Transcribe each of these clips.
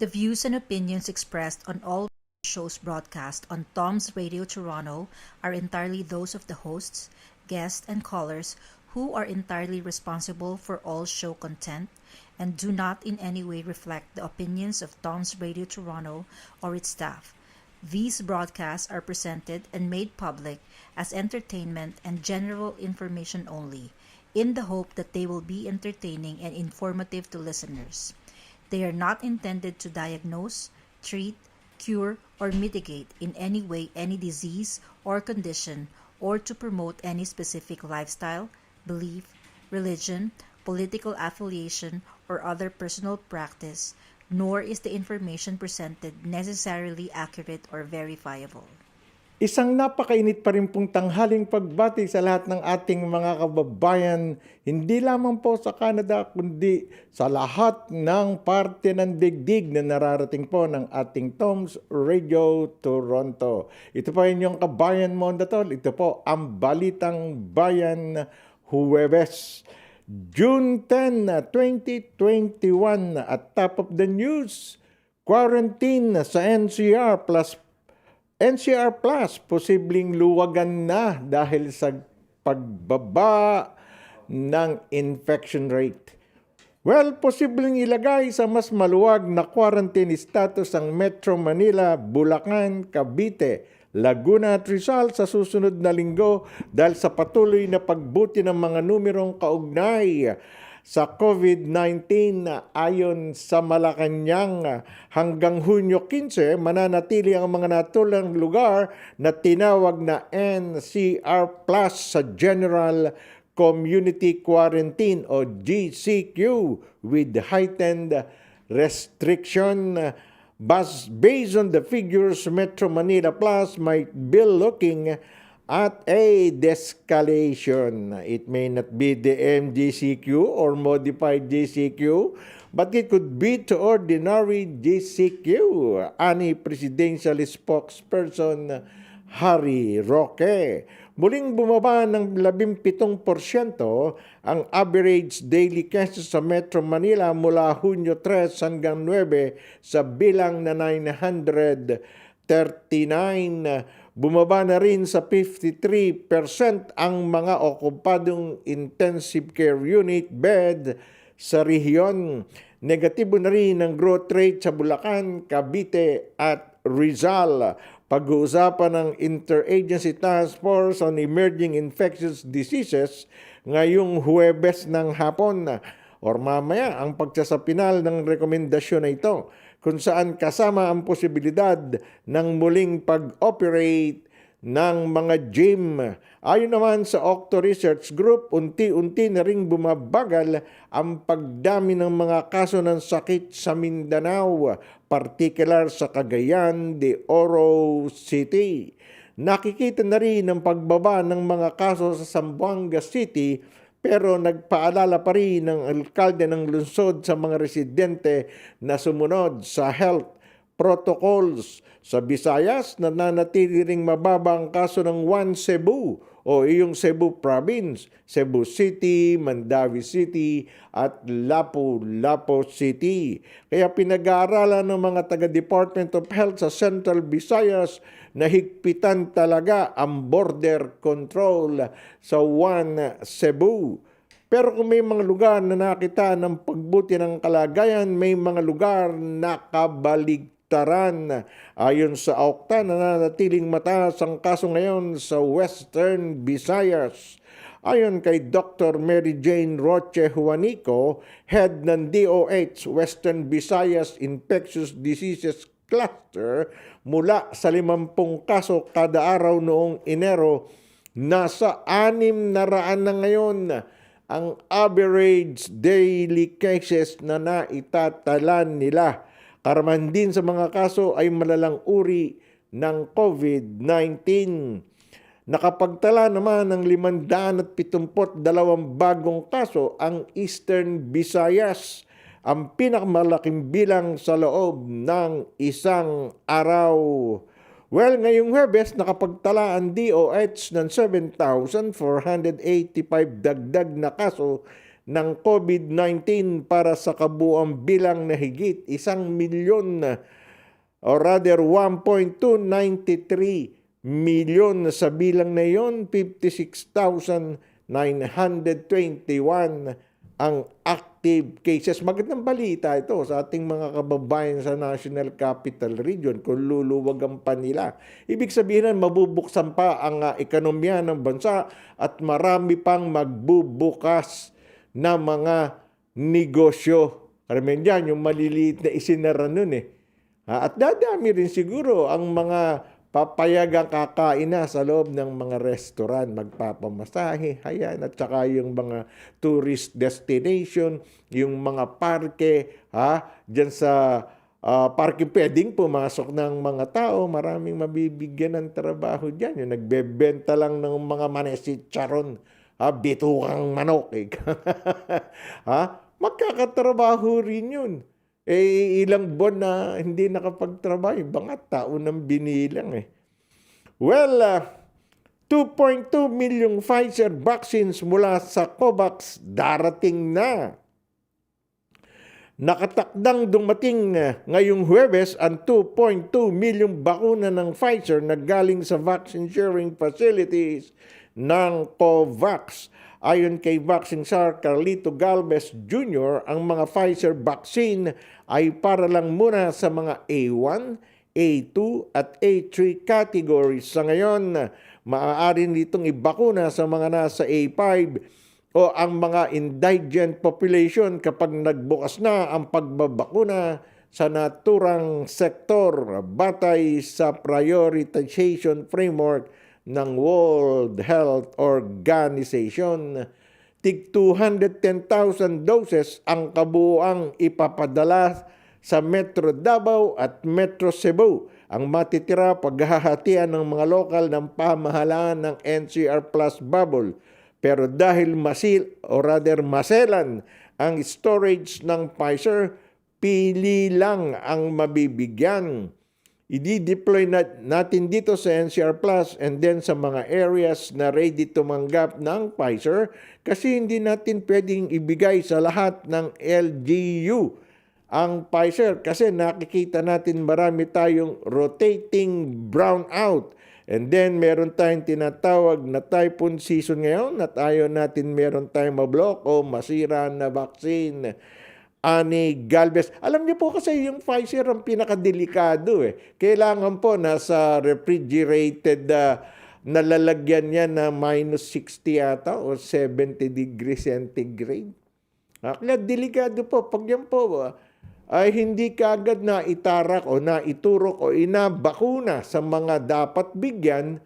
The views and opinions expressed on all shows broadcast on Tom's Radio Toronto are entirely those of the hosts, guests, and callers who are entirely responsible for all show content and do not in any way reflect the opinions of Tom's Radio Toronto or its staff. These broadcasts are presented and made public as entertainment and general information only, in the hope that they will be entertaining and informative to listeners. They are not intended to diagnose, treat, cure, or mitigate in any way any disease or condition or to promote any specific lifestyle, belief, religion, political affiliation, or other personal practice, nor is the information presented necessarily accurate or verifiable. Isang napakainit pa rin pong tanghaling pagbati sa lahat ng ating mga kababayan, hindi lamang po sa Canada, kundi sa lahat ng parte ng digdig na nararating po ng ating Tom's Radio Toronto. Ito po inyong kabayan mo on the tol. Ito po ang Balitang Bayan, Huwebes, June 10, 2021. At top of the news, quarantine sa NCR Plus, posibleng luwagan na dahil sa pagbaba ng infection rate. Well, posibleng ilagay sa mas maluwag na quarantine status ang Metro Manila, Bulacan, Cavite, Laguna at Rizal sa susunod na linggo dahil sa patuloy na pagbuti ng mga numerong kaugnay sa COVID-19. Ayon sa Malacanang, hanggang Hunyo 15, mananatili ang mga natulang lugar na tinawag na NCR Plus sa General Community Quarantine o GCQ with heightened restriction. Based on the figures, Metro Manila Plus might be looking at a de-escalation. It may not be the MGCQ or modified GCQ, but it could be to ordinary GCQ, ani Presidential Spokesperson Harry Roque. Muling bumaba ng 17% ang average daily cases sa Metro Manila mula Hunyo 3 hanggang 9 sa bilang na 939. Bumaba na rin sa 53% ang mga okupadong intensive care unit bed sa rehiyon. Negatibo na rin ang growth rate sa Bulacan, Cavite at Rizal. Pag-uusapan ng Interagency Task Force on Emerging Infectious Diseases ngayong Huwebes ng hapon or mamaya ang pagsasapinal ng rekomendasyon na ito, kung saan kasama ang posibilidad ng muling pag-operate ng mga gym. Ayon naman sa Octo Research Group, unti-unti na ring bumabagal ang pagdami ng mga kaso ng sakit sa Mindanao, partikular sa Cagayan de Oro City. Nakikita na rin ang pagbaba ng mga kaso sa Zamboanga City, pero nagpaalala pa rin ng alkalde ng lungsod sa mga residente na sumunod sa health protocols. Sa Visayas, nananatili ring mababa ang kaso ng One Cebu o iyong Cebu Province, Cebu City, Mandawi City at Lapu-Lapu City. Kaya pinag-aaralan ng mga taga-Department of Health sa Central Visayas na higpitan talaga ang border control sa One Cebu. Pero kung may mga lugar na nakita ng pagbuti ng kalagayan, may mga lugar na kabaligtaran. Ayon sa Okta, nananatiling mataas ang kaso ngayon sa Western Visayas. Ayon kay Dr. Mary Jane Roche Juanico, head ng DOH Western Visayas Infectious Diseases Cluster, mula sa 50 kaso kada araw noong Enero, nasa 600 na ngayon ang average daily cases na naitatalan nila. Karamihan din sa mga kaso ay malalang uri ng COVID-19. Nakapagtala naman ng 572 bagong kaso ang Eastern Visayas, ang pinakamalaking bilang sa loob ng isang araw. Well, ngayong Huwebes, nakapagtala ang DOH ng 7,485 dagdag na kaso ng COVID-19 para sa kabuuang bilang na higit 1,000,000 or rather 1.293 million sa bilang na yon, 56,921 ang active cases. Magandang balita ito sa ating mga kababayan sa National Capital Region kung luluwagan pa nila. Ibig sabihin mabubuksan pa ang ekonomiya ng bansa at marami pang magbubukas na mga negosyo. Karamihan dyan, yung maliliit na isinara nun eh. At dadami rin siguro ang mga papayagang kakain na sa loob ng mga restaurant, magpapamasahe, ayan, at saka yung mga tourist destination, yung mga parke, dyan sa parke pwedeng pumasok ng mga tao, maraming mabibigyan ng trabaho dyan. Yung nagbebenta lang ng mga manesitsaron, bitukang manok, magkakatrabaho rin yun. Ilang buwan na hindi nakapagtrabaho, mga tao nang binilang Well, 2.2 million Pfizer vaccines mula sa COVAX darating na. Nakatakdang dumating ngayong Huwebes ang 2.2 million bakuna ng Pfizer na galing sa vaccine sharing facilities ng COVAX. Ayon kay Vaccine Czar Carlito Galvez Jr., ang mga Pfizer vaccine ay para lang muna sa mga A1, A2 at A3 categories. Sa ngayon, maaari nitong ibakuna sa mga nasa A5 o ang mga indigent population kapag nagbukas na ang pagbabakuna sa naturang sektor batay sa prioritization framework ng World Health Organization. Tig 210,000 doses ang kabuuang ipapadala sa Metro Davao at Metro Cebu. Ang matitira paghahatian ng mga lokal ng pamahalaan ng NCR Plus Bubble. Pero dahil maselan ang storage ng Pfizer, pili lang ang mabibigyan. I-deploy natin dito sa NCR Plus and then sa mga areas na ready tumanggap ng Pfizer kasi hindi natin pwedeng ibigay sa lahat ng LGU ang Pfizer kasi nakikita natin marami tayong rotating brownout. And then meron tayong tinatawag na typhoon season ngayon at ayaw natin meron tayong mablock o masira na vaccine. Ani Galvez. Alam niyo po kasi yung Pfizer ang pinakadelikado Kailangan po nasa refrigerated na lalagyan niya na -60 yata o 70 degrees centigrade. Kaya delikado po. Pag yan po ay hindi kaagad na itarak o na iturok o inabakuna sa mga dapat bigyan,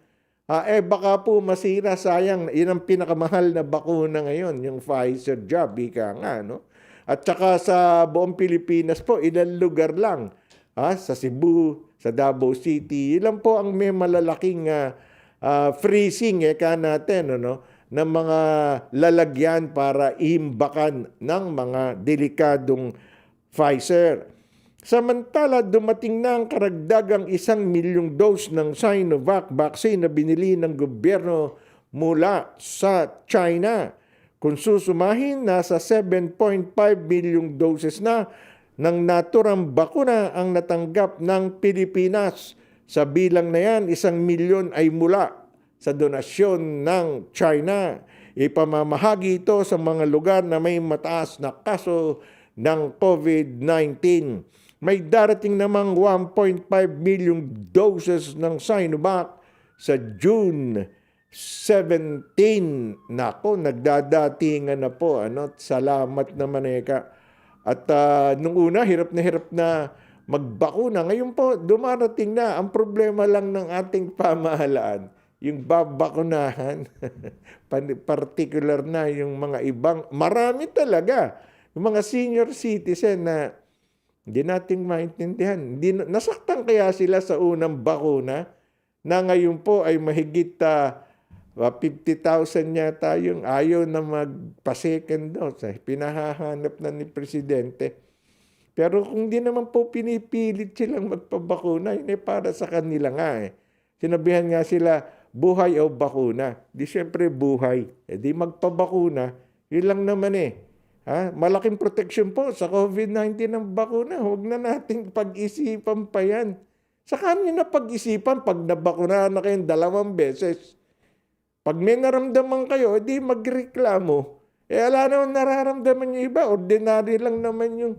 baka po masira, sayang. Yun ang pinakamahal na bakuna ngayon, yung Pfizer jab, ika nga, no? At saka sa buong Pilipinas po, ilang lugar lang. Sa Cebu, sa Davao City, ilan po ang may malalaking freezing natin, ng mga lalagyan para imbakan ng mga delikadong Pfizer. Samantala, dumating na ang karagdagang 1,000,000 dose ng Sinovac vaccine na binili ng gobyerno mula sa China. Kung susumahin, nasa 7.5 million doses na ng naturang bakuna ang natanggap ng Pilipinas. Sa bilang na yan, 1,000,000 ay mula sa donasyon ng China. Ipamamahagi ito sa mga lugar na may mataas na kaso ng COVID-19. May darating namang 1.5 million doses ng Sinovac sa June 17. Nako, nagdadatingan na po. Salamat naman At nung una, hirap na magbakuna. Ngayon po, dumarating na. Ang problema lang ng ating pamahalaan, yung babakunahan, particular na yung mga ibang, marami talaga. Yung mga senior citizen na hindi natin maintindihan. Nasaktan kaya sila sa unang bakuna na ngayon po ay mahigit 50,000 yata yung ayaw na magpa-second dose. Pinahahanap na ni Presidente. Pero kung di naman po pinipilit silang magpabakuna, yun para sa kanila nga Sinabihan nga sila, buhay o bakuna. Di siyempre buhay. Di magpabakuna. Yun lang naman Malaking protection po sa COVID-19 ng bakuna. Huwag na nating pag-isipan pa yan. Saka nyo na pag-isipan pag nabakunahan na kayong 2 beses. Pag may naramdaman kayo, di magreklamo. Wala naman nararamdaman yung iba. Ordinary lang naman yung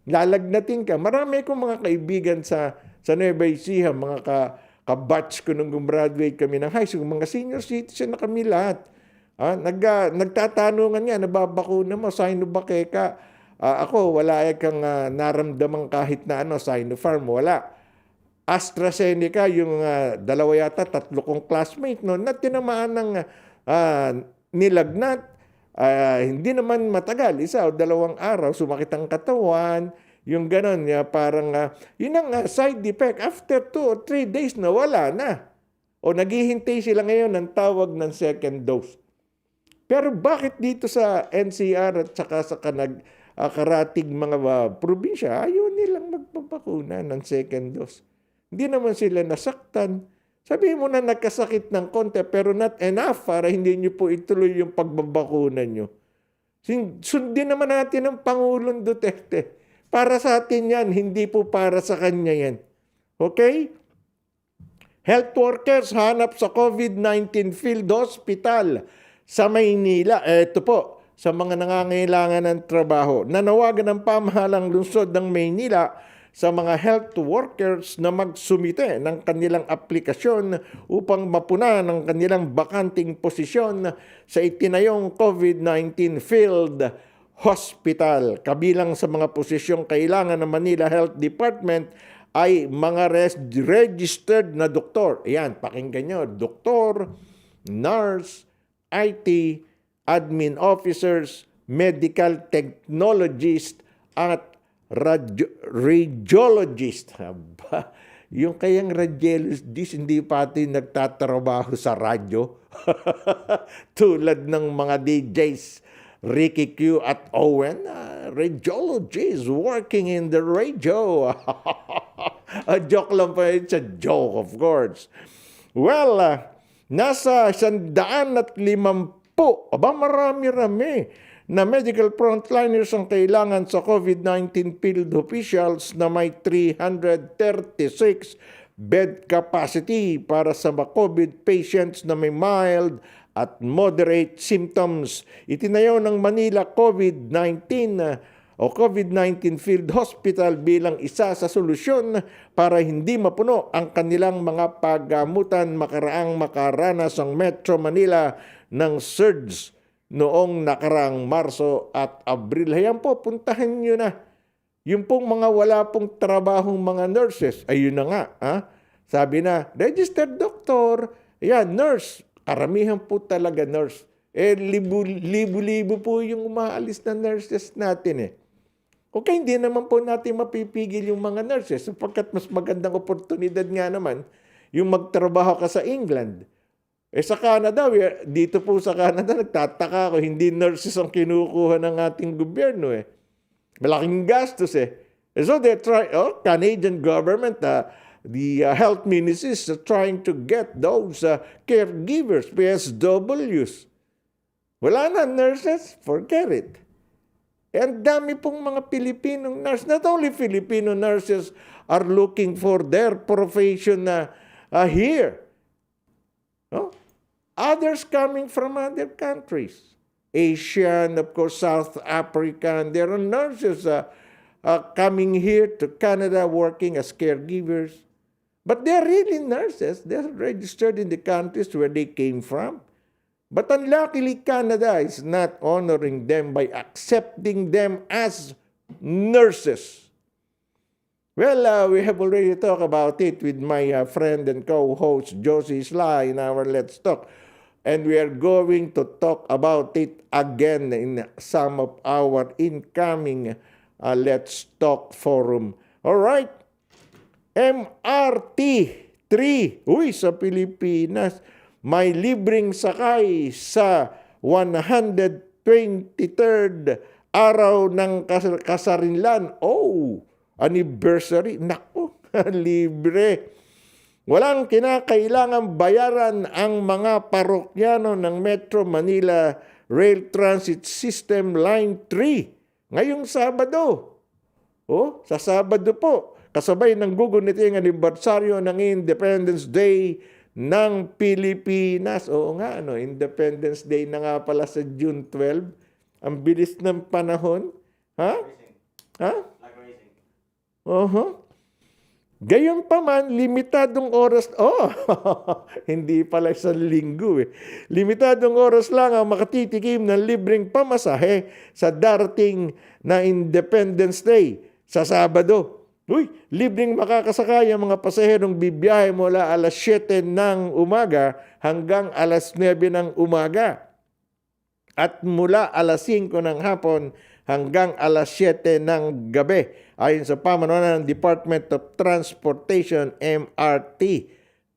lalagnatin ka. Marami akong mga kaibigan sa Nueva Ecija, mga ka-batch ko nung gumraduate kami ng high school, mga senior citizen na kami lahat. Nagtatanungan nga, nababakuna mo, Sinovac ka. Ako, wala kang naramdaman kahit na Sinopharm, wala. AstraZeneca, yung 2 yata, 3 kong classmate noon, na tinamaan ng nilagnat. Hindi naman matagal, 1 o 2 araw, sumakit ang katawan, yung ganon, parang, yun ang side effect. After 2 or 3 days na wala na. O naghihintay sila ngayon ng tawag ng second dose. Pero bakit dito sa NCR at saka sa karatig mga probinsya, ayaw nilang magpapakuna ng second dose? Hindi naman sila nasaktan. Sabihin mo na nagkasakit ng konti pero not enough para hindi nyo po ituloy yung pagbabakuna nyo. Sundin naman natin ang Pangulong Duterte. Para sa atin yan, hindi po para sa kanya yan. Okay? Health workers hanap sa COVID-19 field hospital sa Maynila. Ito po, sa mga nangangailangan ng trabaho. Nanawagan ng pamahalang lungsod ng Maynila sa mga health workers na magsumite ng kanilang aplikasyon upang mapuna ng kanilang bakanting posisyon sa itinayong COVID-19 field hospital. Kabilang sa mga posisyong kailangan ng Manila Health Department ay mga registered na doktor. Ayan, pakinggan nyo. Doktor, nurse, IT, admin officers, medical technologist, at radiologist. Yung kayang radiologist, hindi pati nagtatrabaho sa radyo. Tulad ng mga DJs, Ricky Q at Owen, radiologist working in the radio. A joke lang pa, it's a joke, of course. Well, nasa 150, marami-rami na medical frontliners ang kailangan sa COVID-19 field officials na may 336 bed capacity para sa COVID patients na may mild at moderate symptoms. Itinayo ng Manila COVID-19 o COVID-19 Field Hospital bilang isa sa solusyon para hindi mapuno ang kanilang mga paggamutan makaranas ang Metro Manila ng surge noong nakaraang Marso at Abril. Hayan po, puntahan nyo na. Yung pong mga wala pong trabahong mga nurses, ayun na nga. Sabi na, registered doctor, ayan, nurse. Karamihan po talaga nurse. Libo-libo po yung umaalis na nurses natin . Okay, hindi naman po natin mapipigil yung mga nurses sapagkat mas magandang oportunidad nga naman yung magtrabaho ka sa England. Sa Canada, dito po sa Canada, nagtataka ako, hindi nurses ang kinukuha ng ating gobyerno . Malaking gastos . So they try, Canadian government, the health ministry is trying to get those caregivers, PSWs. Wala na nurses, forget it. And dami pong mga Filipinong nurses. Not only Filipino nurses are looking for their profession here. Others coming from other countries. Asian, of course, South African. There are nurses coming here to Canada working as caregivers. But they're really nurses. They're registered in the countries where they came from. But unluckily, Canada is not honoring them by accepting them as nurses. Well, we have already talked about it with my friend and co-host Josie Sly in our Let's Talk. And we are going to talk about it again in some of our incoming Let's Talk forum. All right. MRT 3. Sa Pilipinas, may libreng sakay sa 123rd araw ng kasarinlan. Anniversary. Naku, libre. Walang kinakailangang bayaran ang mga parokyano ng Metro Manila Rail Transit System Line 3 ngayong Sabado. Sa Sabado po, kasabay ng guguniting anibersaryo ng Independence Day ng Pilipinas. Oo nga, Independence Day na nga pala sa June 12. Ang bilis ng panahon. Ha? Like racing. Gayon pa man, limitadong oras, hindi pala isang linggo eh. Limitadong oras lang ang makatitikim ng libreng pamasahe sa darating na Independence Day sa Sabado. Libreng makakasakay ang mga pasaherong bibiyahe mula alas 7 ng umaga hanggang alas 9 ng umaga. At mula alas 5 ng hapon hanggang alas 7 ng gabi. Ayon sa pamanuan ng Department of Transportation, MRT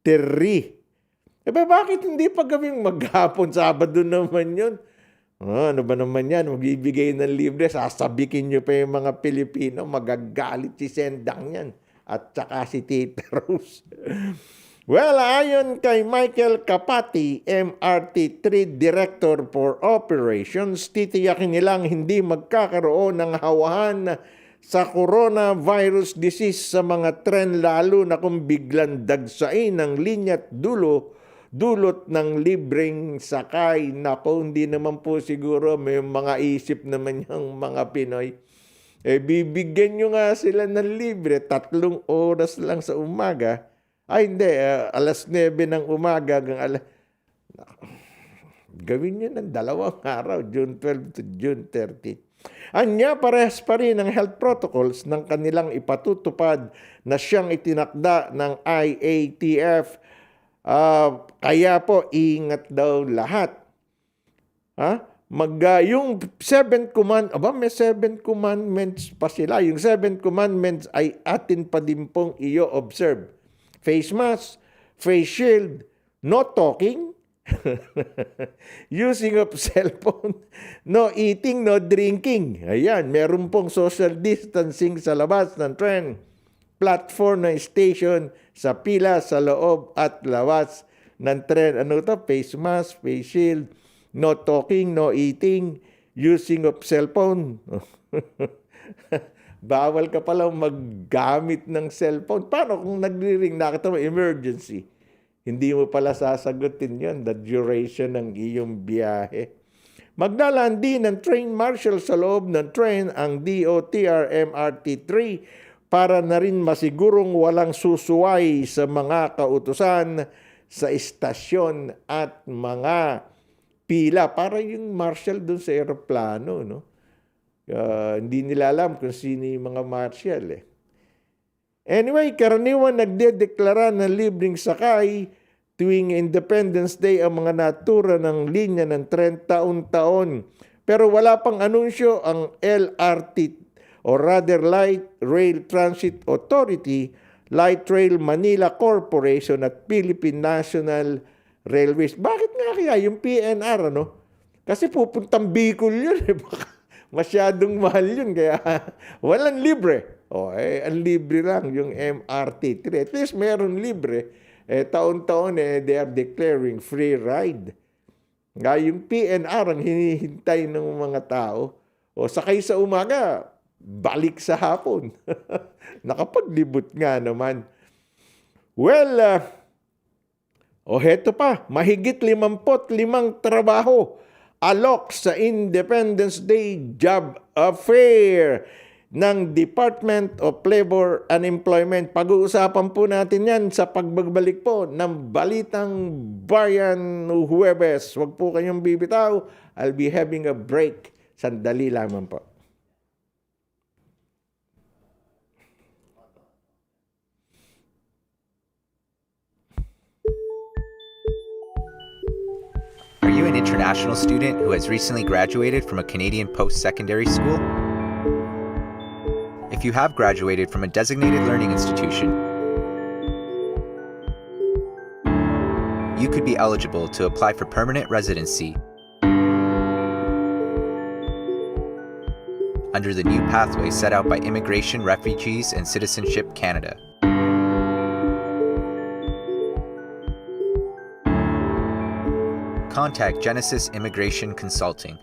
3. Bakit hindi pa gawing maghapon? Sabado naman yun. Ano ba naman yan? Magbibigay ng libre, sasabikin nyo pa yung mga Pilipino, magagalit si Sendang yan. At saka si Tita Rose. Well, ayon kay Michael Kapati, MRT3 Director for Operations, titiyakin nilang hindi magkakaroon ng hawahan sa coronavirus disease sa mga tren, lalo na kung biglang dagsain ng linya't dulot ng libreng sakay. Napo, hindi naman po siguro, may mga isip naman yung mga Pinoy. Bibigyan nyo nga sila ng libre, 3 oras lang sa umaga. Hindi, alas 9 ng umaga hanggang gawin nyo ng 2 araw, June 12 to June 30. Anya, parehas pa rin ang health protocols ng kanilang ipatutupad na siyang itinakda ng IATF. Kaya po, ingat daw lahat. Yung 7 may 7 commandments pa sila. Yung 7 commandments ay atin pa din pong i-observe. Face mask, face shield, no talking, using of cellphone, no eating, no drinking. Ayan, meron pong social distancing sa labas ng tren, platform ng station, sa pila, sa loob at labas ng tren. Face mask, face shield, no talking, no eating, using of cellphone. Bawal ka palang maggamit ng cellphone. Paano kung nagri-ring, nakita mo, emergency? Hindi mo pala sasagutin yon, the duration ng iyong biyahe. Maglalaan din ng train marshal sa loob ng train ang DOTR MRT3 para na rin masigurong walang susuway sa mga kautusan sa istasyon at mga pila. Para yung marshal dun sa aeroplano, hindi nila alam kung sino yung mga marshal Anyway, karaniwan nagdedeklara ng libreng sakay tuwing Independence Day ang mga natura ng linya ng tren taon-taon. Pero wala pang anunsyo ang LRT o rather Light Rail Transit Authority, Light Rail Manila Corporation at Philippine National Railways. Bakit nga kaya yung PNR, Kasi pupuntang Bicol yun masyadong mahal yun, kaya walang libre. Ang libre lang yung MRT3. At least meron libre. Taon-taon they are declaring free ride. Yung PNR ang hinihintay ng mga tao. Sakay sa umaga, balik sa hapon. Nakapaglibot nga naman. Well, heto pa, mahigit 55 trabaho alok sa Independence Day Job Fair ng Department of Labor and Employment. Pag-uusapan po natin yan sa pagbabalik po ng Balitang Bayan Huwebes. Huwag po kayong bibitaw. I'll be having a break. Sandali lamang po. Are you an international student who has recently graduated from a Canadian post-secondary school? If you have graduated from a designated learning institution, you could be eligible to apply for permanent residency under the new pathway set out by Immigration, Refugees, and Citizenship Canada. contact Genesis Immigration Consulting.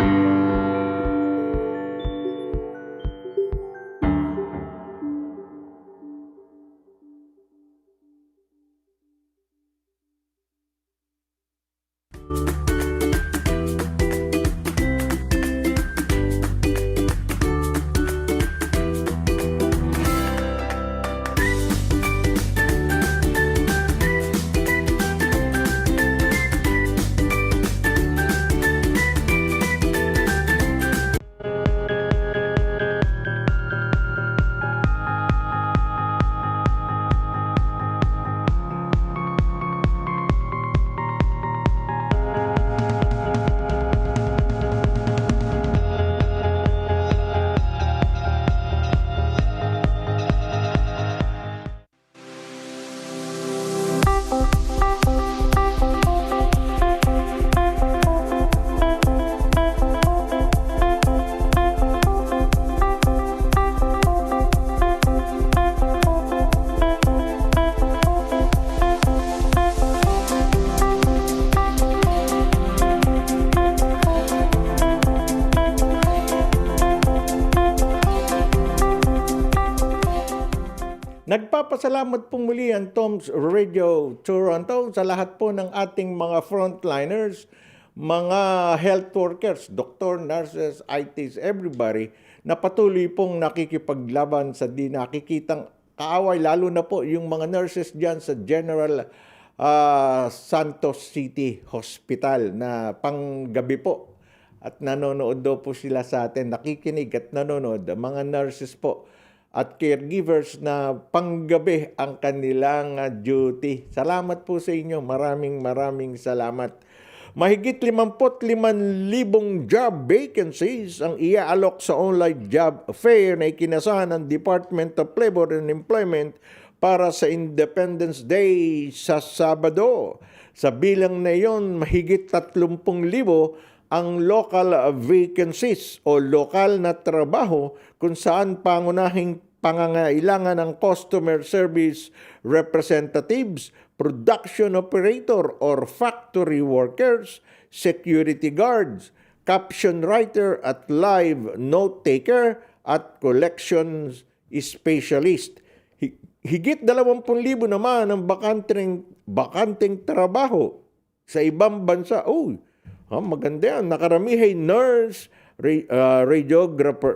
Nagpapasalamat po muli ang Tom's Radio Toronto sa lahat po ng ating mga frontliners, mga health workers, doktor, nurses, ITs, everybody na patuloy pong nakikipaglaban sa di nakikitang kaaway, lalo na po yung mga nurses dyan sa General Santos City Hospital na panggabi po. At nanonood daw po sila sa atin, nakikinig at nanonood, mga nurses po at caregivers na panggabi ang kanilang duty. Salamat po sa inyo. Maraming salamat. Mahigit 55,000 job vacancies ang iaalok sa online job fair na ikinasahan ng Department of Labor and Employment para sa Independence Day sa Sabado. Sa bilang na iyon, mahigit 30,000 ang local vacancies o lokal na trabaho kung saan pangunahing pangangailangan ng customer service representatives, production operator or factory workers, security guards, caption writer at live note taker at collections specialist. Higit 20,000 naman ang bakanteng trabaho sa ibang bansa. Maganda yan. Nakaramihay nurse, radiographer,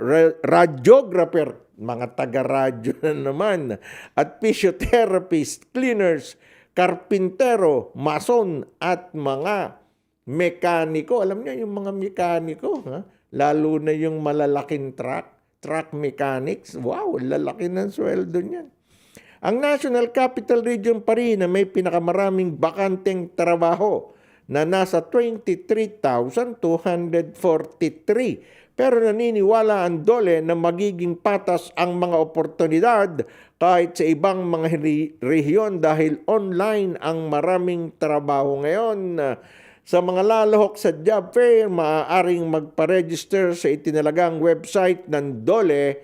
mga taga-radyo na naman, at physiotherapist, cleaners, karpintero, mason, at mga mekaniko. Alam niyo yung mga mekaniko, lalo na yung malalaking truck mechanics. Wow, lalaki ng sweldo niyan. Ang National Capital Region pa rin na may pinakamaraming bakanteng trabaho na nasa 23,243. Pero naniniwala ang DOLE na magiging patas ang mga oportunidad kahit sa ibang mga rehiyon dahil online ang maraming trabaho ngayon. Sa mga lalahok sa job fair, maaaring magpa-register sa itinalagang website ng DOLE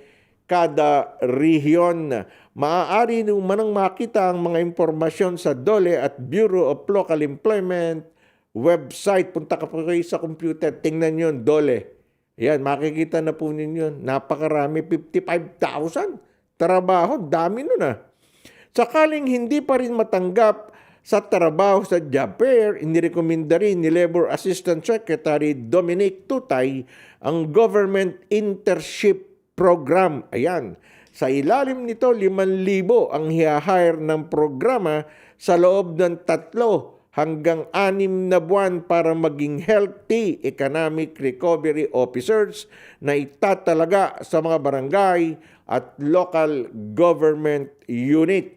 kada rehiyon. Maaari naman makita ang mga impormasyon sa DOLE at Bureau of Local Employment website. Punta ka po kayo sa computer, tingnan nyo, DOLE. Yan, makikita na po ninyo. Napakarami, 55,000 trabaho. Dami nun . Sakaling hindi pa rin matanggap sa trabaho sa job fair, inirekomenda rin ni Labor Assistant Secretary Dominic Tutay ang Government Internship Program. Ayan. Sa ilalim nito, 5,000 ang hihire ng programa sa loob ng 3 hanggang 6 na buwan para maging healthy economic recovery officers na itatalaga sa mga barangay at local government unit.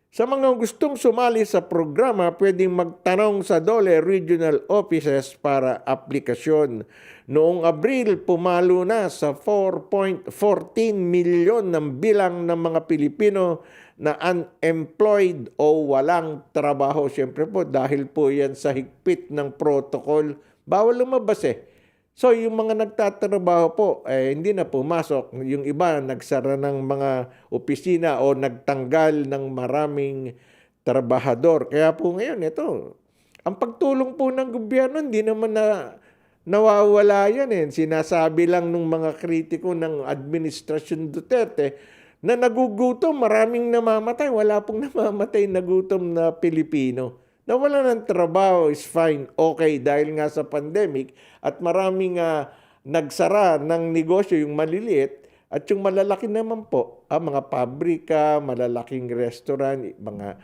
Sa mga gustong sumali sa programa, pwedeng magtanong sa DOLE Regional Offices para aplikasyon. Noong Abril, pumalo na sa 4.14 milyon ng bilang ng mga Pilipino na unemployed o walang trabaho. Siyempre po, dahil po yan sa higpit ng protocol, bawal lumabas . So, yung mga nagtatrabaho po, hindi na pumasok. Yung iba, nagsara ng mga opisina o nagtanggal ng maraming trabahador. Kaya po ngayon, ito, Ang pagtulong po ng gobyerno, hindi naman nawawala yan eh. Sinasabi lang ng mga kritiko ng Administrasyon Duterte na nagugutom, maraming namamatay. Wala pong namamatay na gutom na Pilipino. Nawala ng trabaho is fine, okay, dahil nga sa pandemic at maraming nagsara ng negosyo, yung maliliit at yung malalaki naman po, mga pabrika, malalaking restaurant, mga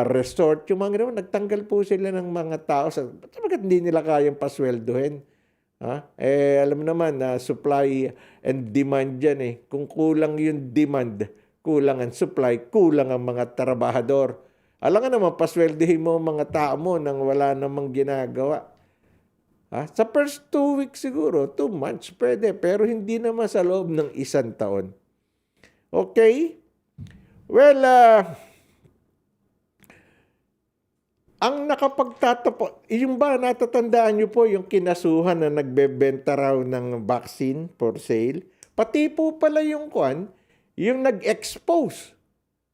resort, yung mga gano'n, nagtanggal po sila ng mga tao. Bakit hindi nila kayang pasweldohin? Alam naman na supply and demand yan eh. Kung kulang yung demand, kulang ang supply, kulang ang mga trabahador. Alam nga naman, pasweldohin mo ang mga tao mo nang wala namang ginagawa. Sa first 2 weeks siguro, 2 months, pwede. Pero hindi naman sa loob ng 1 taon. Okay? Well, ang nakapagtatapos, yung ba natatandaan nyo po yung kinasuhan na nagbebenta raw ng vaccine for sale? Pati po pala yung yung nag-expose.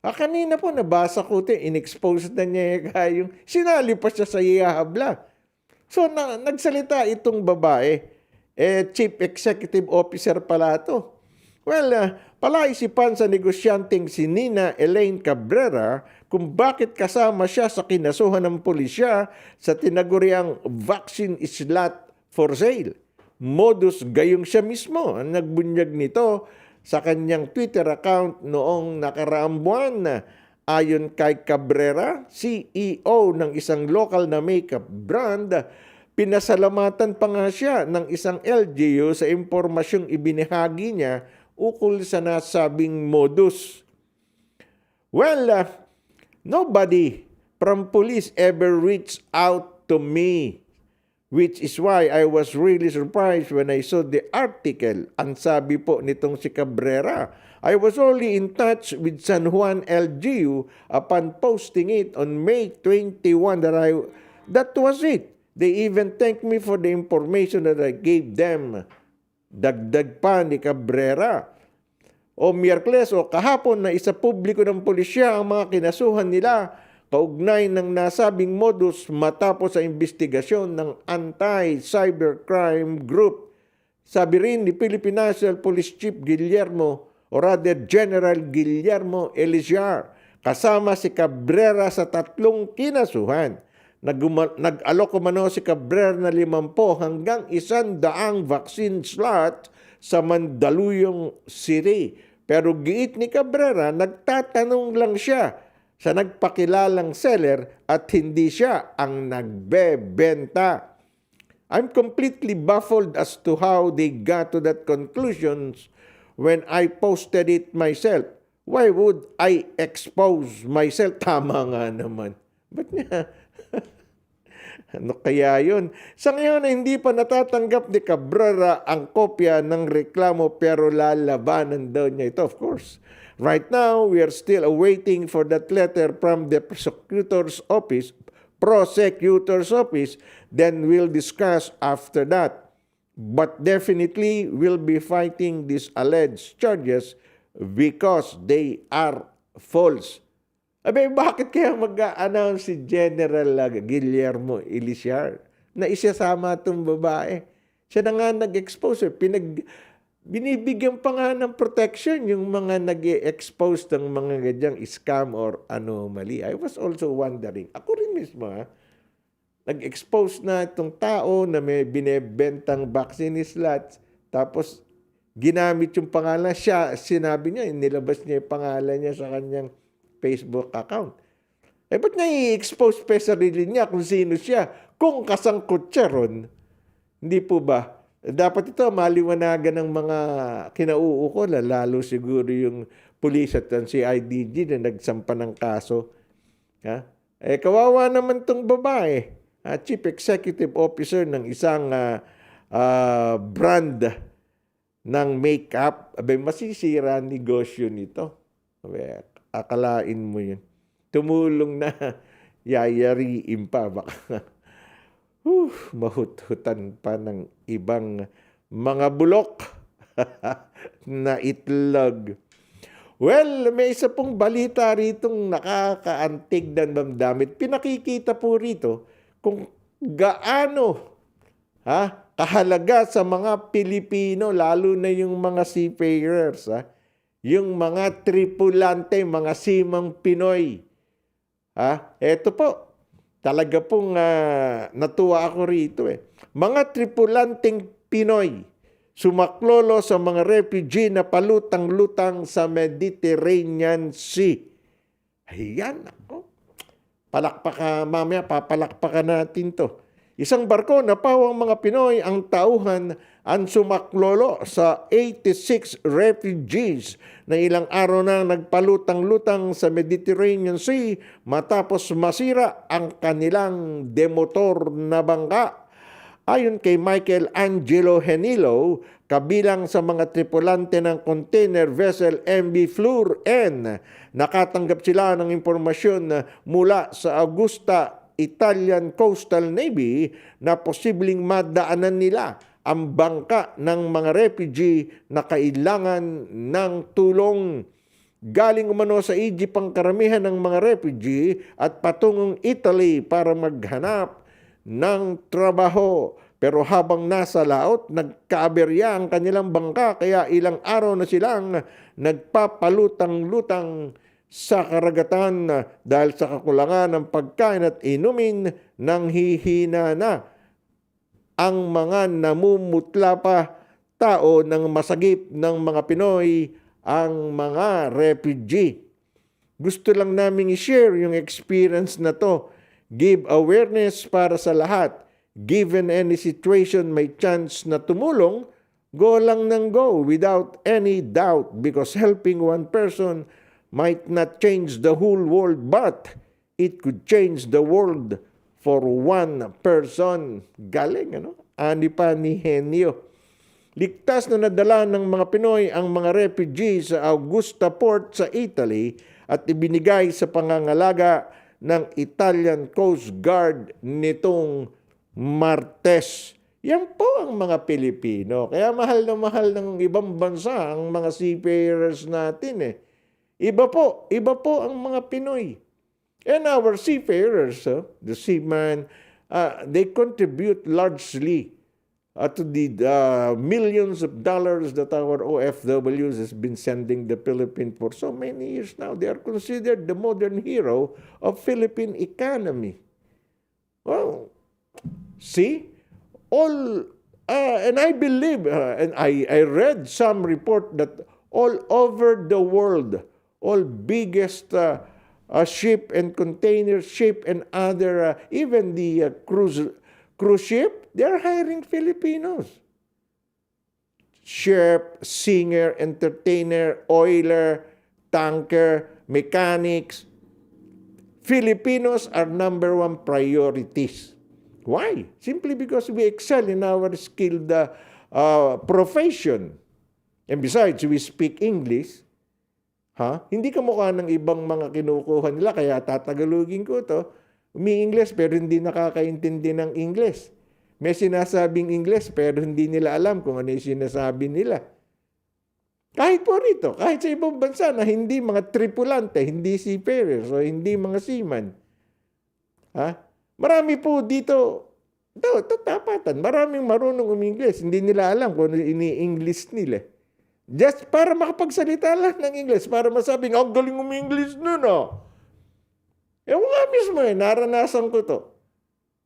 Kanina po nabasa ko ito, in-expose na niya yung sinali pa siya sa ihahabla. So nagsalita itong babae, Chief Executive Officer pala ito. Well, palaisipan sa negosyanteng si Nina Elaine Cabrera kung bakit kasama siya sa kinasuhan ng pulisya sa tinaguriang vaccine slot for sale. Modus gayong siya mismo ang nagbunyag nito sa kanyang Twitter account noong nakaraang buwan. Ayon kay Cabrera, CEO ng isang local na makeup brand, pinasalamatan pa nga siya ng isang LGU sa impormasyong ibinahagi niya ukol sa nasabing modus. Well, nobody from police ever reached out to me, which is why I was really surprised when I saw the article. Ang sabi po nitong si Cabrera, I was only in touch with San Juan LGU upon posting it on May 21 that was it. They even thanked me for the information that I gave them. Dagdag pa ni Cabrera. O Miyerkules o kahapon na isa publiko ng pulisya ang mga kinasuhan nila kaugnay ng nasabing modus matapos sa investigasyon ng Anti-Cybercrime Group. Sabi rin ni Philippine National Police Chief General Guillermo Elizar, kasama si Cabrera sa 3 kinasuhan. Nag-alok umano si Cabrera na 50 hanggang 100 vaccine slot sa Mandaluyong City. Pero giit ni Cabrera, nagtatanong lang siya sa nagpakilalang seller at hindi siya ang nagbebenta. I'm completely baffled as to how they got to that conclusions when I posted it myself. Why would I expose myself? Tama nga naman. Ba't niya? Ano kaya yun? Sa ngayon na hindi pa natatanggap ni Cabrera ang kopya ng reklamo pero lalabanan daw niya ito, of course. Right now, we are still awaiting for that letter from the prosecutor's office, then we'll discuss after that. But definitely, we'll be fighting these alleged charges because they are false. Abe, bakit kaya mag-a-announce si General Guillermo Elizar na isasama itong babae? Siya na nga nag-expose. Binibigyan pa nga ng protection yung mga nag-expose ng mga ganyang scam or anomaly. I was also wondering, ako rin mismo nag-expose na itong tao na may binebentang vaccine slots, tapos ginamit yung pangalan siya, sinabi niya, nilabas niya yung pangalan niya sa kanyang Facebook account. Ba't niya i-expose pa sarili niya kung sino siya? Kung kasangkot siya ron, hindi po ba? Dapat ito maliwanagan ng mga kinauukol, lalo siguro yung pulis at ang CIDG na nagsampa ng kaso. Kawawa naman tong babae. Chief Executive Officer ng isang brand ng makeup. Masisira ang negosyo nito. Akalain mo yun. Tumulong na yayariin pa. Baka mahut-hutan pa ng ibang mga bulok na itlog. Well, may isa pong balita ritong nakakaantig ng damdamit. Pinakikita po rito kung gaano kahalaga sa mga Pilipino, lalo na yung mga seafarers, yung mga tripulante, mga simang Pinoy. Eto po, talaga pong natuwa ako rito eh. Mga tripulanteng Pinoy, sumaklolo sa mga refugee na palutang-lutang sa Mediterranean Sea. Ayan, ako. Mamaya papalakpakan natin to. Isang barko na pawang mga Pinoy ang tauhan ang sumaklolo sa 86 refugees na ilang araw na nagpalutang-lutang sa Mediterranean Sea matapos masira ang kanilang demotor na bangka. Ayon kay Michael Angelo Henilo, kabilang sa mga tripulante ng container vessel MV Fleur N, nakatanggap sila ng impormasyon mula sa Augusta Italian Coastal Navy na posibleng madaanan nila ang bangka ng mga refugee na kailangan ng tulong. Galing umano sa Egypt ang karamihan ng mga refugee at patungong Italy para maghanap ng trabaho. Pero habang nasa laot, nagkaaberya ang kanilang bangka kaya ilang araw na silang nagpapalutang-lutang sa karagatan dahil sa kakulangan ng pagkain at inumin nang hihina na ang mga namumutla pa tao ng masagip ng mga Pinoy ang mga refugee. Gusto lang naming i-share yung experience na to. Give awareness para sa lahat. Given any situation may chance na tumulong, go lang ng go without any doubt because helping one person might not change the whole world, but it could change the world for one person. Galing, ano? Ani pa ni Henyo. Ligtas na nadala ng mga Pinoy ang mga refugees sa Augusta Port sa Italy at ibinigay sa pangangalaga ng Italian Coast Guard nitong Martes. Yan po ang mga Pilipino. Kaya mahal ng ibang bansa ang mga seafarers natin eh. Iba po ang mga Pinoy. And our seafarers, the seamen, they contribute largely to the millions of dollars that our OFWs has been sending the Philippines for so many years now. They are considered the modern hero of Philippine economy. Well, see, and I believe, and I read some report that all over the world, all biggest ship and container ship and other, even the cruise ship, they're hiring Filipinos. Chef, singer, entertainer, oiler, tanker, mechanics. Filipinos are number one priorities. Why? Simply because we excel in our skilled profession. And besides, we speak English. Hindi kamukha ng ibang mga kinukuha nila, kaya tatagalogin ko to. Umi-English pero hindi nakakaintindi ng English. May sinasabing English pero hindi nila alam kung ano yung sinasabi nila. Kahit po rito, kahit sa ibang bansa na hindi mga tripulante, hindi seafarers o hindi mga seaman. Marami po dito, tapatan, maraming marunong umi-English. Hindi nila alam kung ano ini-English nila. Just para makapagsalita lang ng English, para masabing, ang galing umi-English nun, nga mismo naranasan ko to.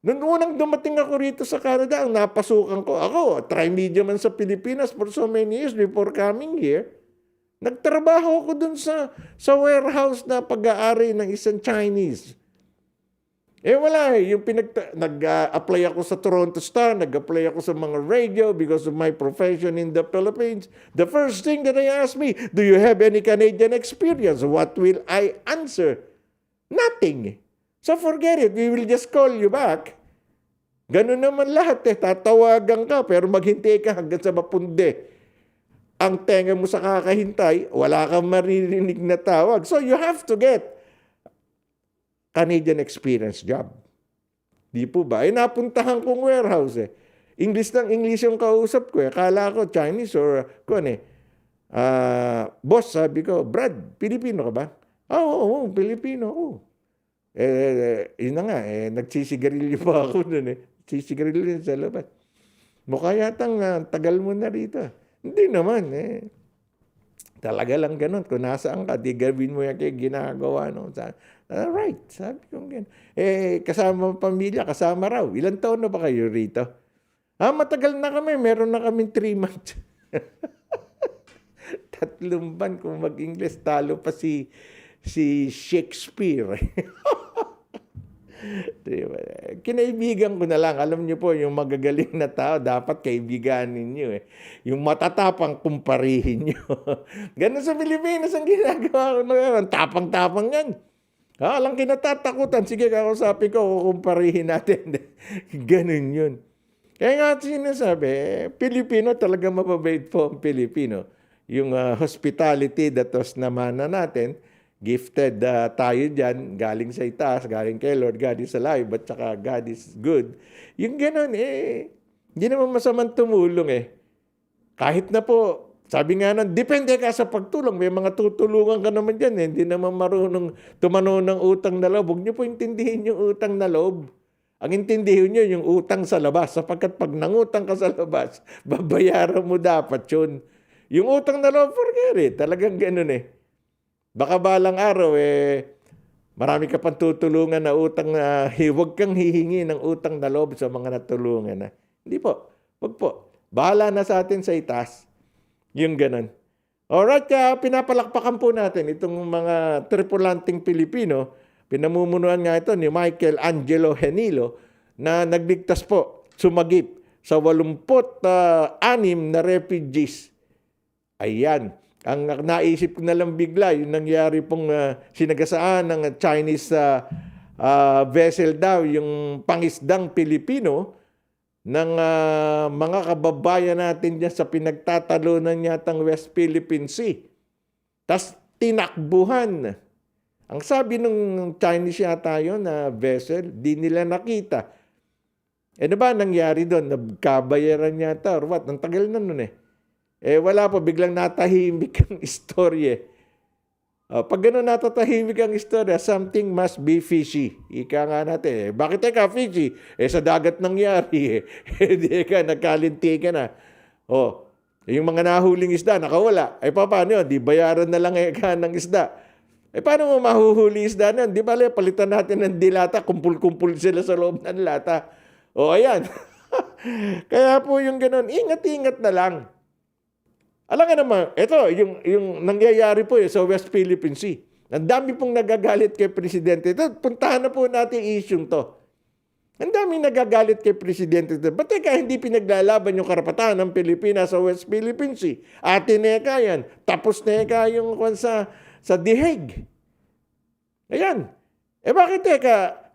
Noong unang dumating ako rito sa Canada, ang napasukan ko, ako, tri-media man sa Pilipinas for so many years before coming here. Nagtrabaho ako dun sa warehouse na pag-aari ng isang Chinese. Wala yung nag-apply ako sa Toronto Star, nag-apply ako sa mga radio because of my profession in the Philippines. The first thing that they asked me, do you have any Canadian experience? What will I answer? Nothing. So forget it, we will just call you back. Ganun naman lahat tatawagan ka pero maghintay ka hanggang sa mapunde. Ang tenga mo sa kakahintay, wala kang maririnig na tawag. So you have to get Canadian experience job. Di po ba? Napuntahan kong warehouse English ng English yung kausap ko Akala ko Chinese or boss, sabi ko, Brad, Pilipino ka ba? Oo, Pilipino ako. Yun na nga, nagsisigarilyo pa ako nun eh. Sisigarilyo sa labas. Mukha yatang tagal mo na rito. Hindi naman eh. Talaga lang ganun. Kung nasaan ka, di gawin mo yan kayo ginagawa. No? Right, sabi ko ganun. Kasama pamilya, kasama raw. Ilang taon na ba kayo rito? Matagal na kami. Meron na kaming 3 months. 3 buwan kung mag-English. Talo pa si Shakespeare. Diba? Kinaibigan ko na lang. Alam niyo po, yung magagaling na tao, dapat kaibiganin niyo eh. Yung matatapang kumparihin niyo. Ganun sa Pilipinas ang ginagawa ko. Tapang-tapang yan. Alang kinatatakutan. Sige, kakusapin ko, kukumparihin natin. Ganun yun. Kaya nga sinasabi, Pilipino talaga mababait po ang Pilipino. Yung hospitality datos naman na natin, gifted tayo dyan, galing sa itaas, galing kay Lord, God is alive, at saka God is good. Yung gano'n hindi naman masamang tumulong eh. Kahit na po, sabi nga nun, depende ka sa pagtulong. May mga tutulungan ka naman dyan eh. Hindi naman marunong tumano ng utang na loob. Huwag niyo po intindihin yung utang na loob. Ang intindihin niyo yung utang sa labas. Sapagkat pag nangutang ka sa labas, babayaran mo dapat yun. Yung utang na loob, forget it. Talagang gano'n eh. Baka balang araw marami ka pang tutulungan na utang na huwag kang hihingi ng utang na loob sa mga natulungan na. Hindi po. Huwag po. Bahala na sa atin sa itaas. Yung ganun. Alright, pinapalakpakan po natin itong mga tripulanting Pilipino. Pinamumunuan nga ito ni Michael Angelo Henilo na nagligtas po, sumagip sa 86 na refugees. Ayan. Ang naisip ko na lang bigla, yung nangyari pong sinagasaan ng Chinese vessel daw, yung pangisdang Pilipino, ng mga kababayan natin dyan sa pinagtatalunan yatang West Philippine Sea. Tas tinakbuhan. Ang sabi ng Chinese yata yun na vessel, di nila nakita. Ano ba nangyari doon? Nagkabayaran yata or what? Ang tagal na nun eh. Wala pa, biglang natahimik ang istorya. Pag gano'n natatahimik ang istorya, something must be fishy. Ika nga natin, bakit fishy? Sa dagat nangyari. Di ka, nagkalinti ka na. Yung mga nahuling isda, nakawala. Paano yun? Di bayaran na lang ng isda. Paano mo mahuhuli isda na? Di ba, palitan natin ng dilata, kumpul-kumpul sila sa loob ng lata. Ayan. Kaya po yung gano'n, ingat-ingat na lang. Alam nga naman, ito, yung nangyayari po sa West Philippine Sea. Ang dami pong nagagalit kay Presidente. Ito, puntahan na po natin isyung to. Ang dami nagagalit kay Presidente. Ba't hindi pinaglalaban yung karapatan ng Pilipinas sa West Philippine Sea? Atin na yan. Tapos na yung sa The Hague. Ayan. Bakit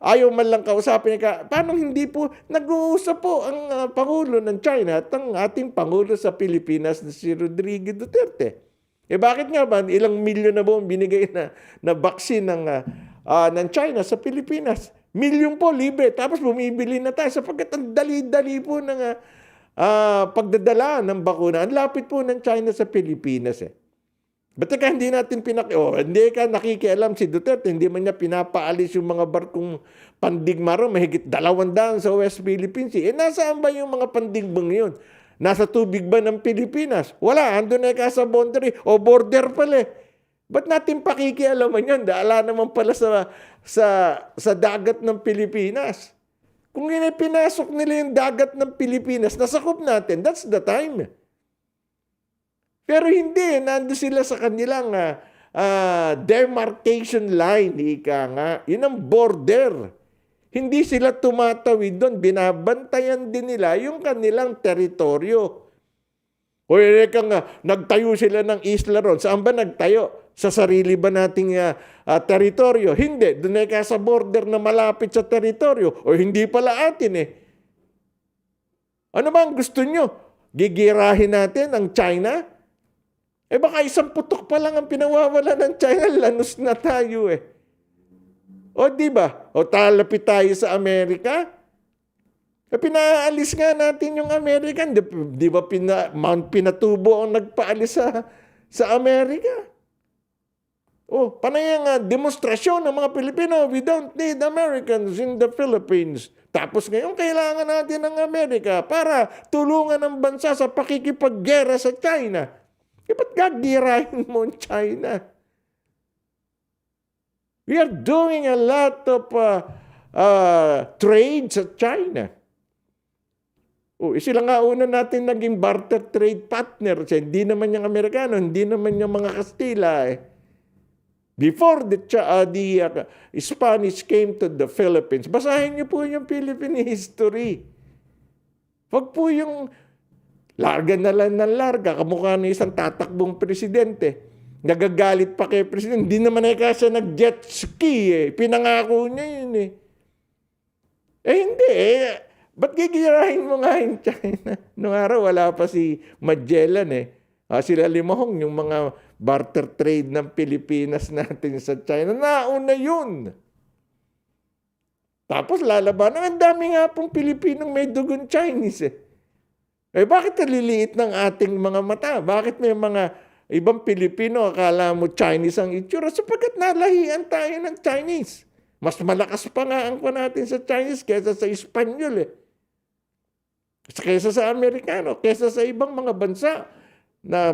ayaw man lang kausapin ka? Paano hindi po nag-uusap po ang Pangulo ng China at ang ating Pangulo sa Pilipinas na si Rodrigo Duterte? Bakit nga ba ilang milyon na po binigay na vaccine ng China sa Pilipinas? Milyon po libre. Tapos bumibili na tayo sapagkat ang dali-dali po ng pagdadala ng bakuna. Ang lapit po ng China sa Pilipinas Ba't hindi natin hindi ka nakikialam si Duterte, hindi man niya pinapaalis yung mga barkong pandigma ron, mahigit 200 sa West Philippine Sea. Nasaan ba yung mga pandigbang yun? Nasa tubig ba ng Pilipinas? Wala, andun na ka sa boundary o border pala. Ba't natin pakikialaman yun? Daala naman pala sa dagat ng Pilipinas. Kung pinasok nila yung dagat ng Pilipinas, nasakop natin, that's the time. Pero hindi, nando sila sa kanilang demarcation line, ika nga. Yun ang border. Hindi sila tumatawid doon. Binabantayan din nila yung kanilang teritoryo. O nagtayo sila ng isla ron. Saan ba nagtayo? Sa sarili ba nating teritoryo? Hindi. Doon sa border na malapit sa teritoryo. O hindi pala atin Ano ba ang gusto nyo? Gigirahin natin ang China? Baka isang putok pa lang ang pinawawala ng China, lanus na tayo O di ba? O talapit tayo sa Amerika? Pinaalis nga natin yung American. Di ba Mount Pinatubo ang nagpaalis sa Amerika? Panay ang demonstrasyon ng mga Pilipino. We don't need Americans in the Philippines. Tapos ngayon, kailangan natin ng Amerika para tulungan ang bansa sa pakikipaggera sa China. Ba't gagirahin mo ang China? We are doing a lot of trade sa China. Sila nga una natin naging barter trade partner. Hindi naman yung Amerikano, hindi naman yung mga Kastila. Before the Spanish came to the Philippines, basahin niyo po yung Philippine history. Wag po yung larga na lang ng larga, kamukha na isang tatakbong presidente. Nagagalit pa kay presidente. Hindi naman kasi nag-jet ski Pinangako niya yun Hindi Ba't gigirahin mo nga yung China? Noong araw, wala pa si Magellan Sila Limahong, yung mga barter trade ng Pilipinas natin sa China. Nauna yun. Tapos lalabanan. Ang dami nga pong Pilipinong may dugon Chinese bakit kaliliit ng ating mga mata? Bakit may mga ibang Pilipino akala mo Chinese ang itsura? Sapagkat nalahian tayo ng Chinese. Mas malakas pa nga ang natin sa Chinese kaysa sa Espanyol kaysa sa Amerikano, kaysa sa ibang mga bansa na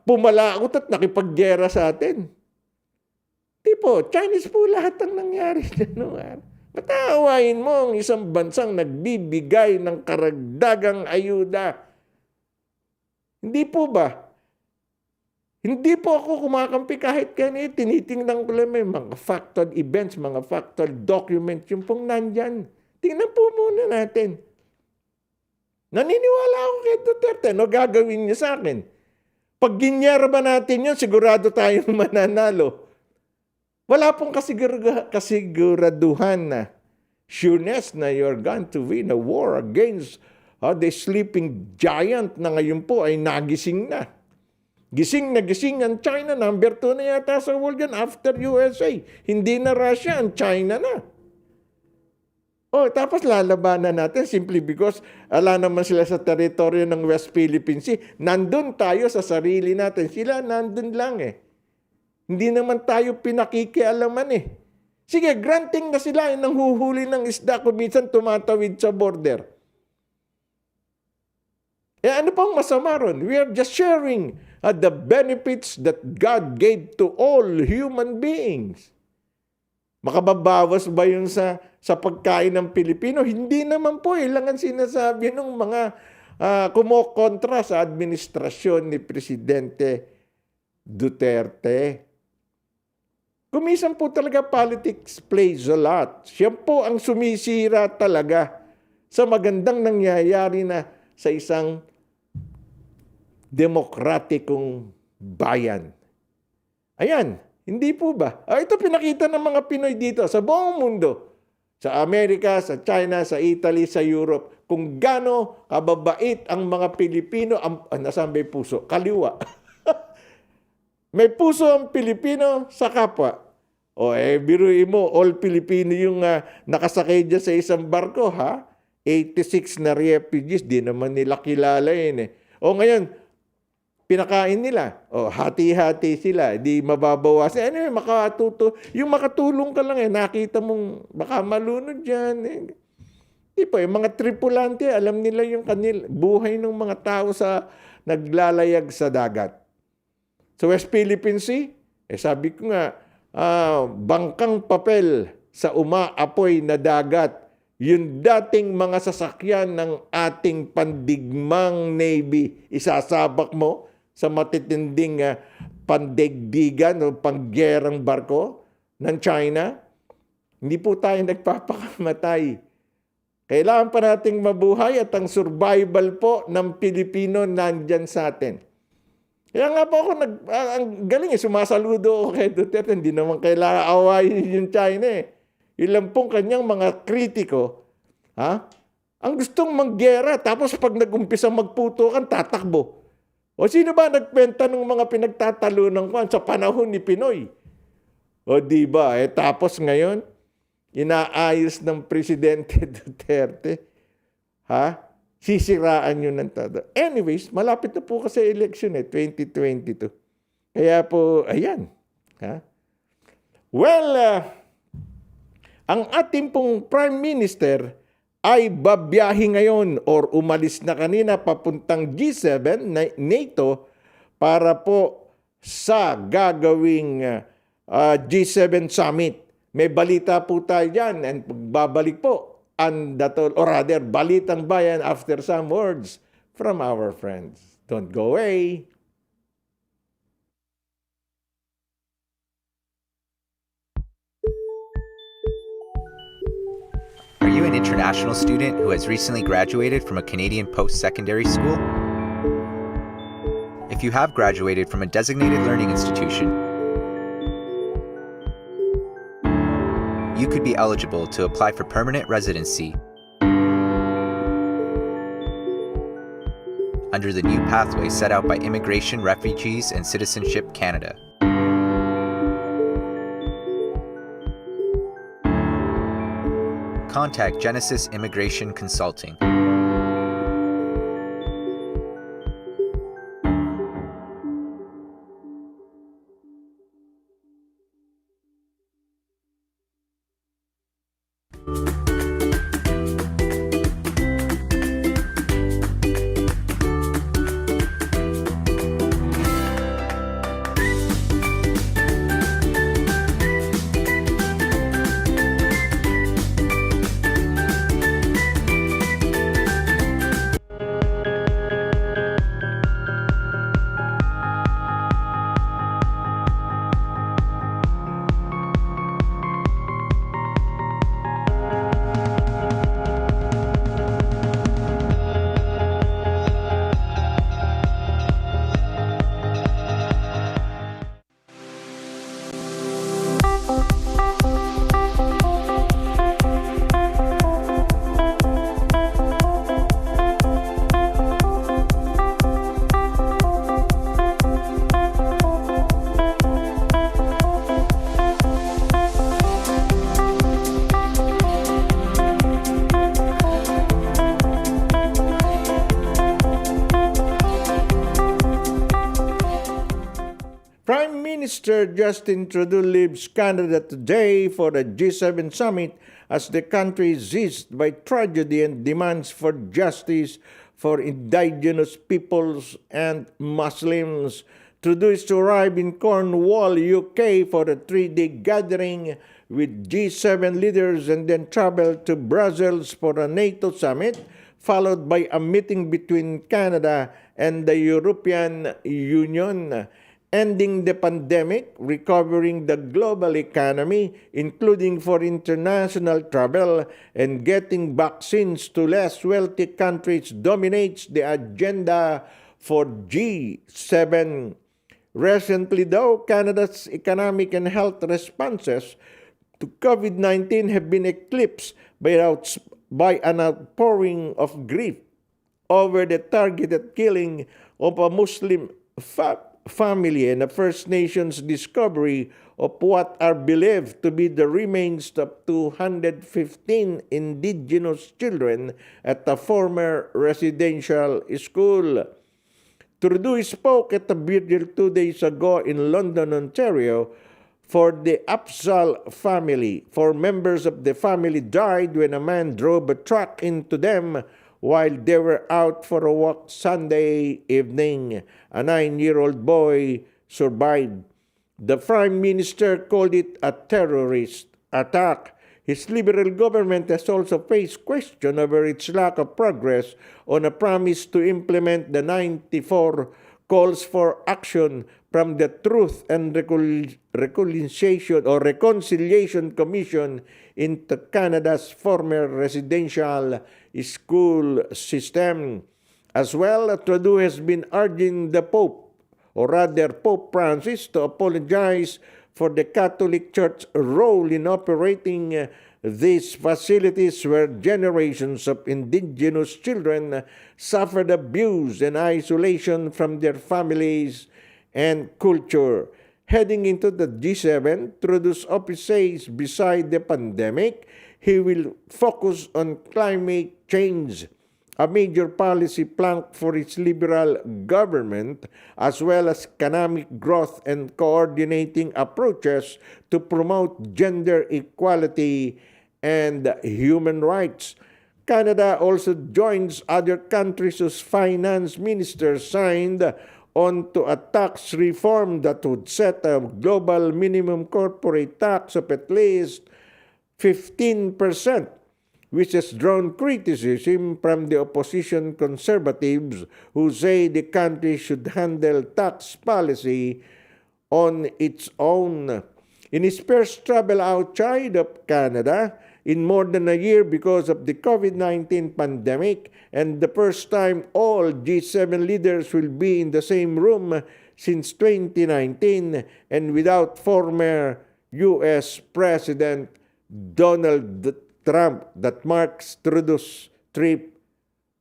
pumalaot at nakipaggera sa atin. Chinese po lahat ang nangyari dyan. Mataawain mo ang isang bansang nagbibigay ng karagdagang ayuda. Hindi po ba? Hindi po ako kumakampi kahit kanina. Tinitingnan ko lang may mga factual events, mga factual documents, yung pong nandyan. Tingnan po muna natin. Naniniwala ako kay Duterte. Gagawin niya sa akin? Pag ginyara ba natin yun, sigurado tayong mananalo. Wala pong kasiguraduhan na sureness na you're going to win a war against the sleeping giant na ngayon po ay nagising na. Gising na gising ang China. Number 2 na yata sa world yan after USA. Hindi na Russia, ang China na. Tapos lalabanan natin simply because ala naman sila sa teritoryo ng West Philippine Sea. Nandun tayo sa sarili natin. Sila nandun lang Hindi naman tayo pinakikialaman Sige, granting na sila nanghuhuli ng isda kung minsan tumatawid sa border. Ano pang masama ron? We are just sharing the benefits that God gave to all human beings. Makababawas ba yun sa pagkain ng Pilipino? Hindi naman po. Lang ang sinasabi ng mga kumokontra sa administrasyon ni Presidente Duterte. Kumisan po talaga politics plays a lot. Siya po ang sumisira talaga sa magandang nangyayari na sa isang demokratikong bayan. Ayan, hindi po ba? Ito pinakita ng mga Pinoy dito sa buong mundo. Sa Amerika, sa China, sa Italy, sa Europe. Kung gaano kababait ang mga Pilipino, nasaan may puso? Kaliwa. May puso ang Pilipino sa kapwa. Biruin mo, all Pilipino yung nakasakay dyan sa isang barko, 86 na refugees, di naman nila kilala yun ngayon, pinakain nila. Hati-hati sila, di mababawasan. Anyway, yung makatulong ka lang nakita mong baka malunod dyan. Yung mga tripulante, alam nila yung buhay ng mga tao sa naglalayag sa dagat. Sa West Philippine Sea, sabi ko nga, bangkang papel sa umaapoy na dagat, yung dating mga sasakyan ng ating pandigmang Navy, isasabak mo sa matitinding pandaigdigan o panggerang barko ng China. Hindi po tayo nagpapakamatay. Kailangan pa nating mabuhay at ang survival po ng Pilipino nandyan sa atin. Kaya nga po ako, ang galing sumasaludo ako kay Duterte. Hindi naman kailangan awayin yung China Ilan pong kanyang mga kritiko, ang gustong manggera, tapos pag nag-umpisa magputukan, tatakbo. Sino ba nagkwenta ng mga pinagtatalunan ko sa panahon ni Pinoy? Diba? Tapos ngayon, inaayos ng Presidente Duterte, sisiraan yun ng todo. Anyways, malapit na po kasi election 2022. Kaya po, ayan. Ha? Well, ang ating pong Prime Minister ay babiyahe ngayon or umalis na kanina papuntang G7 NATO para po sa gagawing G7 Summit. May balita po tayo dyan and babalik po or rather, Balitang Bayan after some words from our friends. Don't go away. Are you an international student who has recently graduated from a Canadian post-secondary school? If you have graduated from a designated learning institution, you could be eligible to apply for permanent residency under the new pathway set out by Immigration, Refugees, and Citizenship Canada. Contact Genesis Immigration Consulting. Prime Minister Justin Trudeau leaves Canada today for the G7 summit as the country is seized by tragedy and demands for justice for indigenous peoples and Muslims. Trudeau is to arrive in Cornwall, UK for a 3-day gathering with G7 leaders and then travel to Brussels for a NATO summit, followed by a meeting between Canada and the European Union. Ending the pandemic, recovering the global economy, including for international travel, and getting vaccines to less wealthy countries dominates the agenda for G7. Recently, though, Canada's economic and health responses to COVID-19 have been eclipsed by an outpouring of grief over the targeted killing of a Muslim family and a First Nations discovery of what are believed to be the remains of 215 indigenous children at a former residential school. Trudeau spoke at a vigil 2 days ago in London, Ontario, for the Upsall family. 4 members of the family died when a man drove a truck into them while they were out for a walk Sunday evening. A 9-year-old boy survived. The Prime Minister called it a terrorist attack. His Liberal government has also faced question over its lack of progress on a promise to implement the 94 calls for action from the Truth and Reconciliation Commission into Canada's former residential school system. As well, Trudeau has been urging the Pope, or rather Pope Francis, to apologize for the Catholic Church's role in operating these facilities where generations of indigenous children suffered abuse and isolation from their families and culture. Heading into the G7, Trudeau's office says beside the pandemic, he will focus on climate change a major policy plank for its liberal government, as well as economic growth and coordinating approaches to promote gender equality and human rights. Canada also joins other countries whose finance ministers signed onto a tax reform that would set a global minimum corporate tax of at least 15%, which has drawn criticism from the opposition conservatives who say the country should handle tax policy on its own. In his first travel outside of Canada in more than a year because of the COVID-19 pandemic, and the first time all G7 leaders will be in the same room since 2019, and without former U.S. President Donald Trump, that marks Trudeau's trip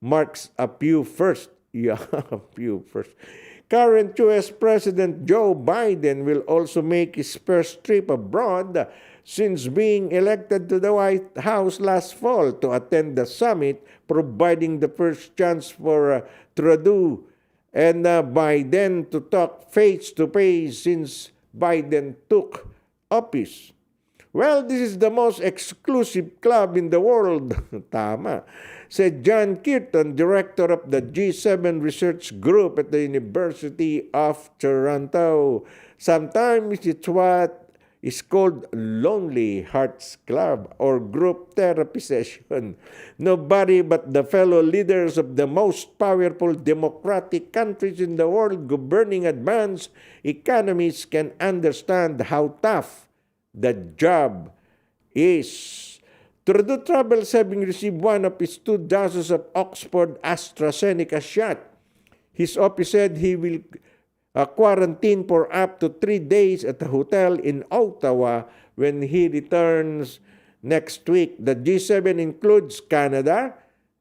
marks a few first. Yeah, a few first. Current U.S. President Joe Biden will also make his first trip abroad since being elected to the White House last fall to attend the summit, providing the first chance for Trudeau and Biden to talk face-to-face since Biden took office. Well, this is the most exclusive club in the world. Tama. Said John Kirton, director of the G7 Research Group at the University of Toronto. Sometimes it's what is called Lonely Hearts Club or group therapy session. Nobody but the fellow leaders of the most powerful democratic countries in the world governing advanced economies can understand how tough the job is. Trudeau travels having received one of his 2 doses of Oxford AstraZeneca shot. His office said he will quarantine for up to 3 days at a hotel in Ottawa when he returns next week. The G7 includes Canada,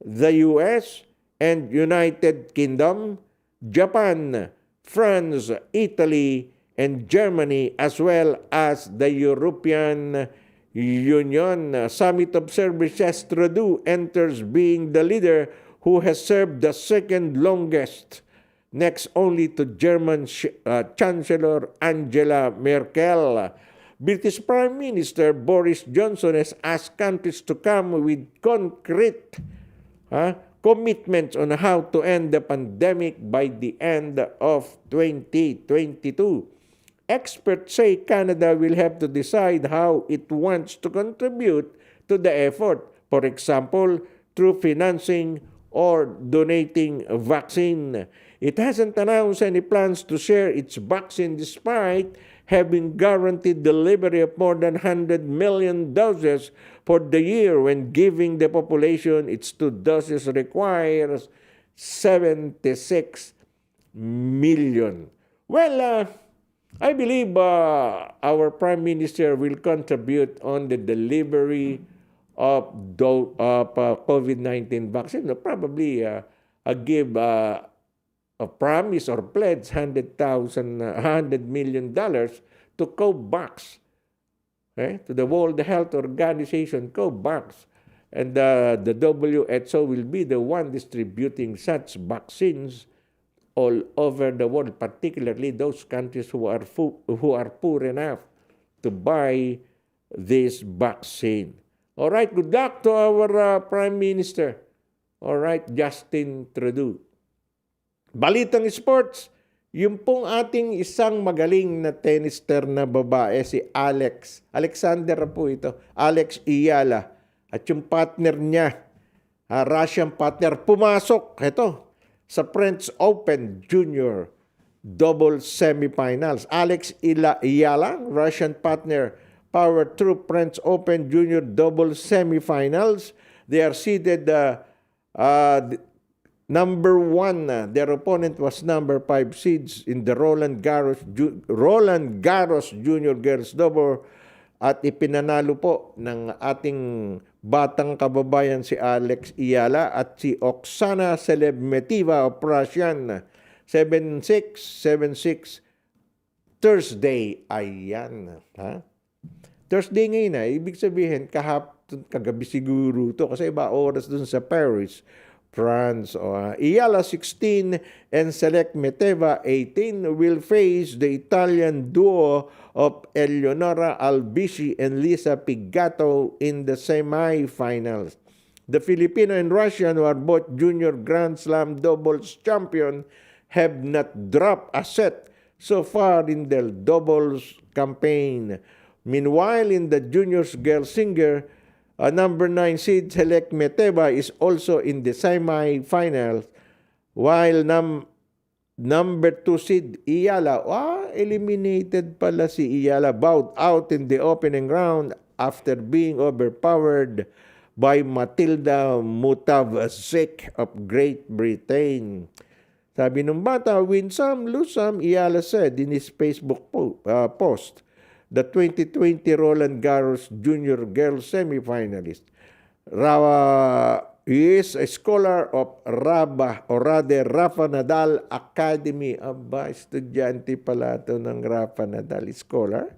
the US, and United Kingdom, Japan, France, Italy, and Germany, as well as the European Union. Summit observers says Trudeau enters being the leader who has served the second longest, next only to German Chancellor Angela Merkel. British Prime Minister Boris Johnson has asked countries to come with concrete commitments on how to end the pandemic by the end of 2022. Experts say Canada will have to decide how it wants to contribute to the effort, for example, through financing or donating a vaccine. It hasn't announced any plans to share its vaccine despite having guaranteed delivery of more than 100 million doses for the year, when giving the population its 2 doses requires 76 million. Well, I believe our Prime Minister will contribute on the delivery of COVID-19 vaccine. Probably give a promise or pledge $100 million to COVAX, to the World Health Organization, COVAX. And the WHO will be the one distributing such vaccines all over the world, particularly those countries who are poor enough to buy this vaccine. All right, good luck to our Prime Minister. All right, Justin Trudeau. Balitang sports, yung pong ating isang magaling na tennister na babae, si Alexander po ito, Alex Iyala. At yung partner niya, Russian partner, pumasok, ito, sa French Open Junior double semifinals. Alex Iyala, Russian partner, power through French Open Junior double semifinals. They are seeded number 1. Their opponent was number 5 seeds in the Roland Garros Junior Girls Double, at ipinanalo po ng ating batang kababayan si Alex Iyala at si Oksana Selebmetiva of Russian. 7-6, 7-6 Thursday. Ayan. Thursday ngayon ibig sabihin kagabi siguro to kasi iba oras dun sa Paris. France. Iyala 16 and Select Meteva 18 will face the Italian duo of Eleonora Albisi and Lisa Pigato in the semi-finals. The Filipino and Russian, who are both junior Grand Slam doubles champion, have not dropped a set so far in their doubles campaign. Meanwhile, in the juniors girls single, number 9 seed Select Meteva is also in the semi-finals, while number 2 seed Iyala, eliminated pala si Iyala, bowed out in the opening round after being overpowered by Matilda Mutavasek of Great Britain. Sabi ng bata, win some, lose some, Iyala said in his Facebook post. The 2020 Roland Garros Junior Girls semifinalist. He is a scholar of Rafa Nadal Academy. Estudyante pala ito ng Rafa Nadal scholar.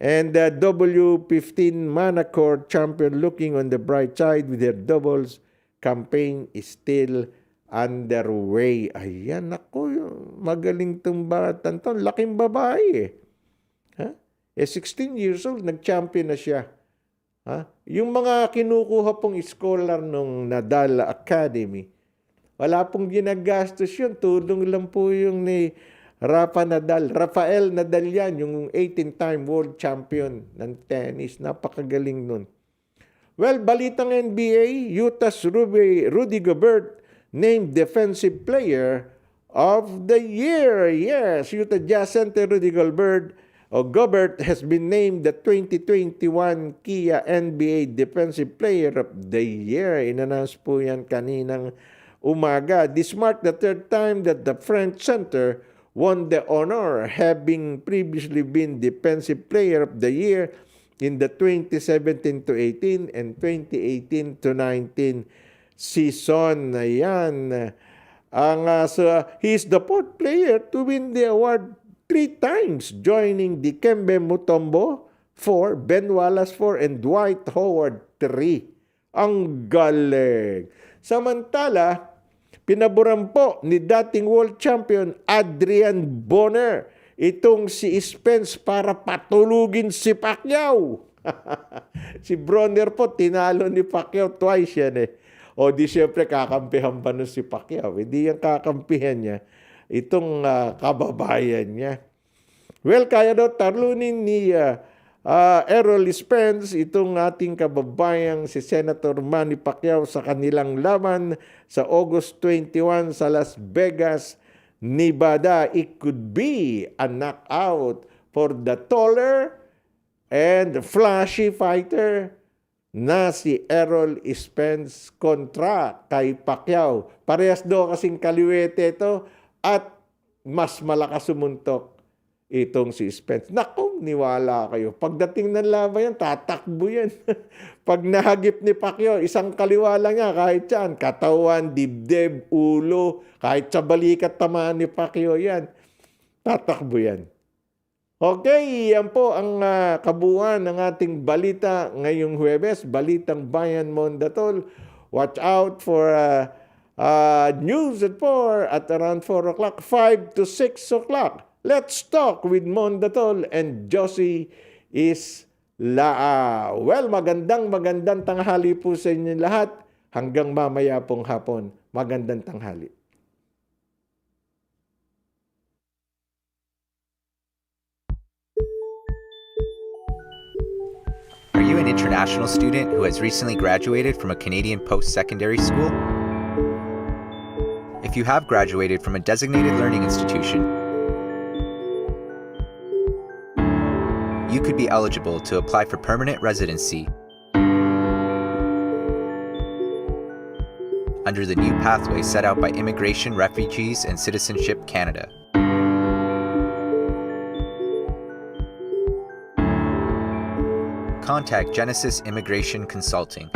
And the W15 Manacor champion looking on the bright side with their doubles campaign is still underway. Ayan, ako, magaling itong batang to. Laking babae 16 years old, nag-champion na siya. Yung mga kinukuha pong scholar ng Nadal Academy, wala pong ginagastos yun. Tulong lang po yung ni Rafael Nadal yan, yung 18-time world champion ng tennis. Napakagaling nun. Well, balitang NBA, Utah's Rudy Gobert named Defensive Player of the Year. Yes, Utah Jazz center Rudy Gobert has been named the 2021 Kia NBA Defensive Player of the Year. Inannounce po yan kaninang umaga. This marked the third time that the French center won the honor, having previously been Defensive Player of the Year in the 2017-18 and 2018-19 season. Ayan. He's the fourth player to win the award 3 times, joining Dikembe Mutombo 4, Ben Wallace 4, and Dwight Howard 3. Ang galing! Samantala, pinaboran po ni dating world champion Adrian Bonner itong si Spence para patulugin si Pacquiao. Si Bonner po, tinalo ni Pacquiao twice yan eh. O di siyempre kakampihan pa nun si Pacquiao. Hindi yan kakampihan niya itong kababayan niya. Well, kaya daw talunin ni Errol Spence itong ating kababayang si Senator Manny Pacquiao sa kanilang laban sa August 21 sa Las Vegas, Nevada. It could be a knockout for the taller and flashy fighter na si Errol Spence kontra kay Pacquiao. Parehas daw kasing kaliwete ito at mas malakas sumuntok itong si Spence. Naku, niwala kayo. Pagdating ng laban yan, tatakbo yan. Pag nahagip ni Pacquiao, isang kaliwa lang niya, kahit yan, katawan, dibdib, ulo, kahit sa balikat tamaan ni Pacquiao yan, tatakbo yan. Okay, yan po ang kabuuan ng ating balita ngayong Huwebes, Balitang Bayan Mondatol. Watch out for news at 4 at around 4 o'clock, 5 to 6 o'clock. Let's talk with Mondatol and Josie Islaa. Well, magandang tanghali po sa inyo lahat. Hanggang mamaya pong hapon. Magandang tanghali. Are you an international student who has recently graduated from a Canadian post-secondary school? If you have graduated from a designated learning institution, you could be eligible to apply for permanent residency under the new pathway set out by Immigration, Refugees, and Citizenship Canada. Contact Genesis Immigration Consulting